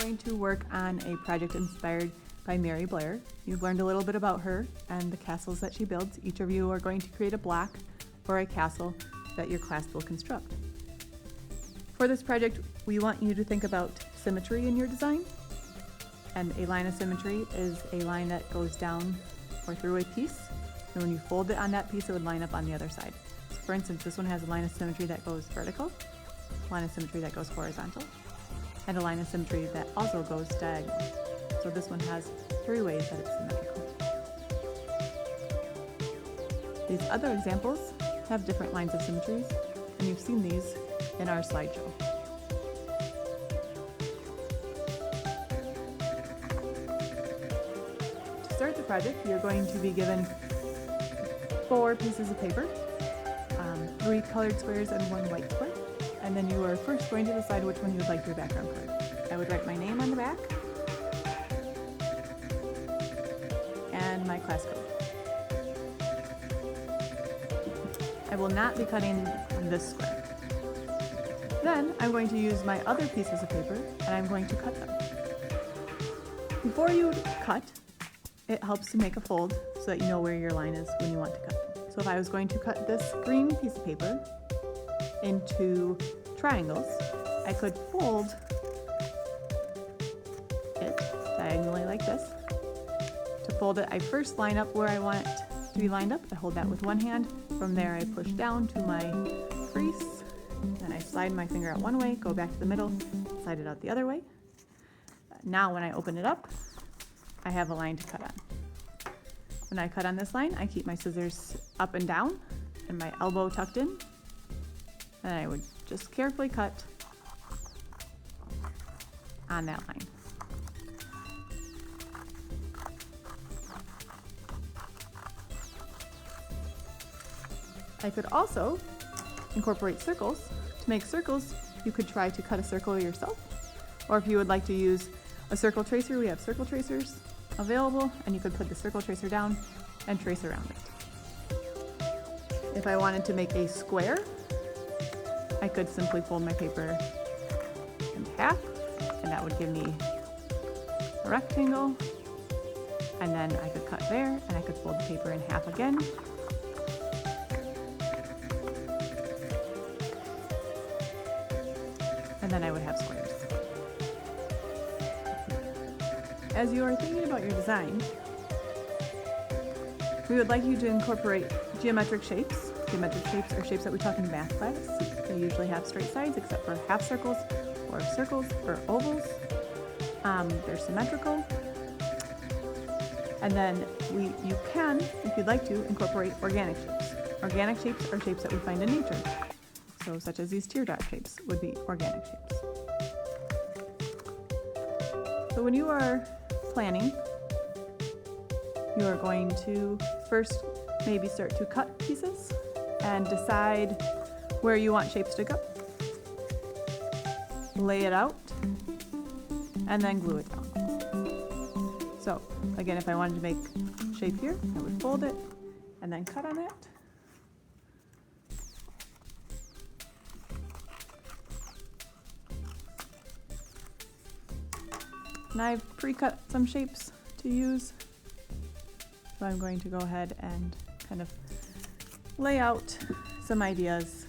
going to work on a project inspired by Mary Blair. You've learned a little bit about her and the castles that she builds. Each of you are going to create a block or a castle that your class will construct. For this project, we want you to think about symmetry in your design. And a line of symmetry is a line that goes down or through a piece. And when you fold it on that piece, it would line up on the other side. So for instance, this one has a line of symmetry that goes vertical, a line of symmetry that goes horizontal, and a line of symmetry that also goes diagonal. So this one has 3 ways that it's symmetrical. These other examples have different lines of symmetries, and you've seen these in our slideshow. To start the project, you're going to be given 4 pieces of paper, 3 colored squares and 1 white square, and then you are first going to decide which one you would like your background color. I would write my name on the back and my class code. I will not be cutting this square. Then I'm going to use my other pieces of paper and I'm going to cut them. Before you cut, it helps to make a fold so that you know where your line is when you want to cut. So if I was going to cut this green piece of paper into triangles, I could fold it diagonally like this. To fold it, I first line up where I want it to be lined up. I hold that with one hand. From there, I push down to my crease. Then I slide my finger out one way, go back to the middle, slide it out the other way. Now when I open it up, I have a line to cut on. When I cut on this line, I keep my scissors up and down and my elbow tucked in. And I would just carefully cut on that line. I could also incorporate circles. To make circles, you could try to cut a circle yourself. Or if you would like to use a circle tracer, we have circle tracers available, and you could put the circle tracer down and trace around it. If I wanted to make a square, I could simply fold my paper in half, and that would give me a rectangle. And then I could cut there, and I could fold the paper in half again. And then I would have squares. As you are thinking about your design, we would like you to incorporate geometric shapes. Geometric shapes are shapes that we taught in math class. They usually have straight sides except for half circles or circles or ovals. They're symmetrical. And then you can, if you'd like to, incorporate organic shapes. Organic shapes are shapes that we find in nature. So such as these teardrop shapes would be organic shapes. So when you are planning, you are going to first maybe start to cut pieces and decide where you want shapes to go. Lay it out and then glue it down. So again, if I wanted to make shape here, I would fold it and then cut on it. And I've pre-cut some shapes to use, so I'm going to go ahead and kind of lay out some ideas.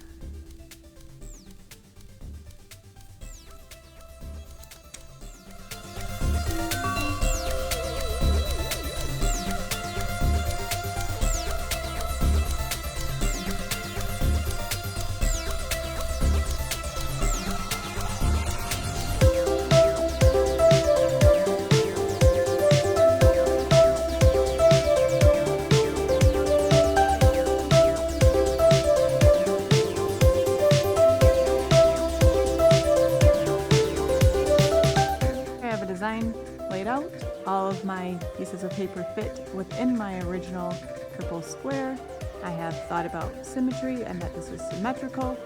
Laid out. All of my pieces of paper fit within my original purple square. I have thought about symmetry and that this is symmetrical.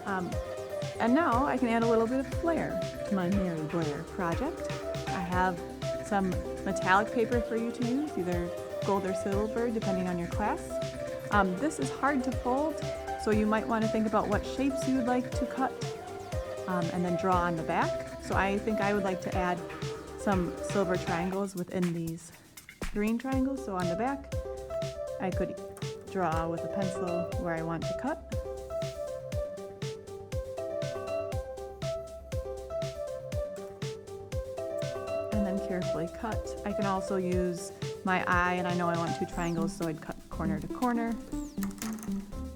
And now I can add a little bit of flair to my Mary Blair project. I have some metallic paper for you to use, either gold or silver, depending on your class. This is hard to fold, so you might want to think about what shapes you would like to cut and then draw on the back. So I think I would like to add some silver triangles within these green triangles. So on the back, I could draw with a pencil where I want to cut. And then carefully cut. I can also use my eye, and I know I want 2 triangles, so I'd cut corner to corner.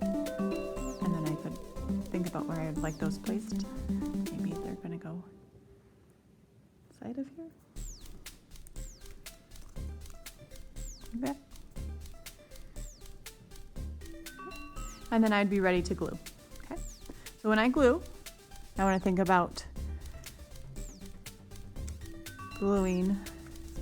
And then I could think about where I'd like those placed. Maybe they're gonna go side of here. Okay. And then I'd be ready to glue. Okay. So when I glue, I want to think about gluing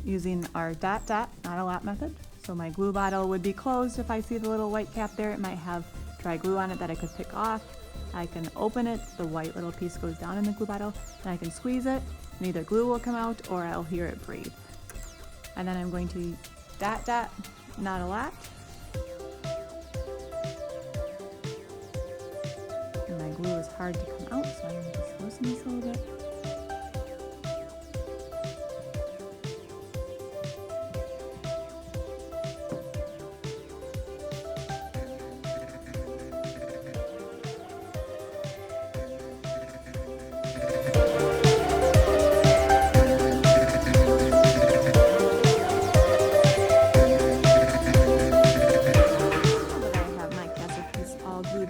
using our dot dot, not a lot method. So my glue bottle would be closed. If I see the little white cap there, it might have dry glue on it that I could pick off. I can open it, the white little piece goes down in the glue bottle, and I can squeeze it, and either glue will come out or I'll hear it breathe. And then I'm going to dot dot, not a lot. And my glue is hard to come out, so I'm going to loosen this a little bit.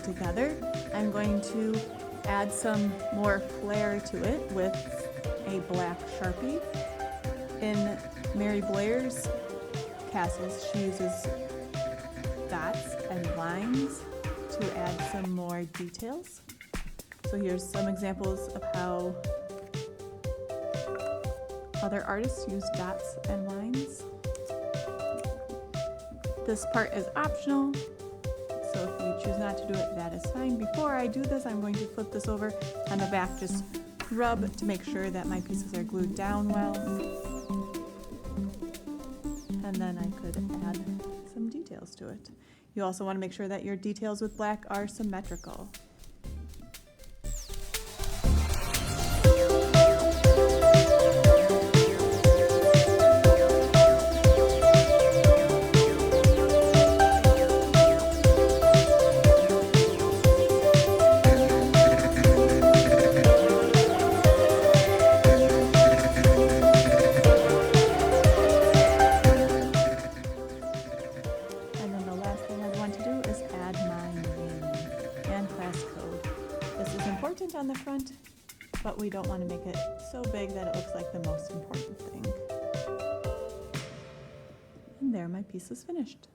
Together, I'm going to add some more flair to it with a black Sharpie. In Mary Blair's castles, she uses dots and lines to add some more details. So here's some examples of how other artists use dots and lines. This part is optional, so if you choose not to do it, that is fine. Before I do this, I'm going to flip this over on the back, just rub to make sure that my pieces are glued down well. And then I could add some details to it. You also want to make sure that your details with black are symmetrical. On the front, but we don't want to make it so big that it looks like the most important thing. And there, my piece is finished.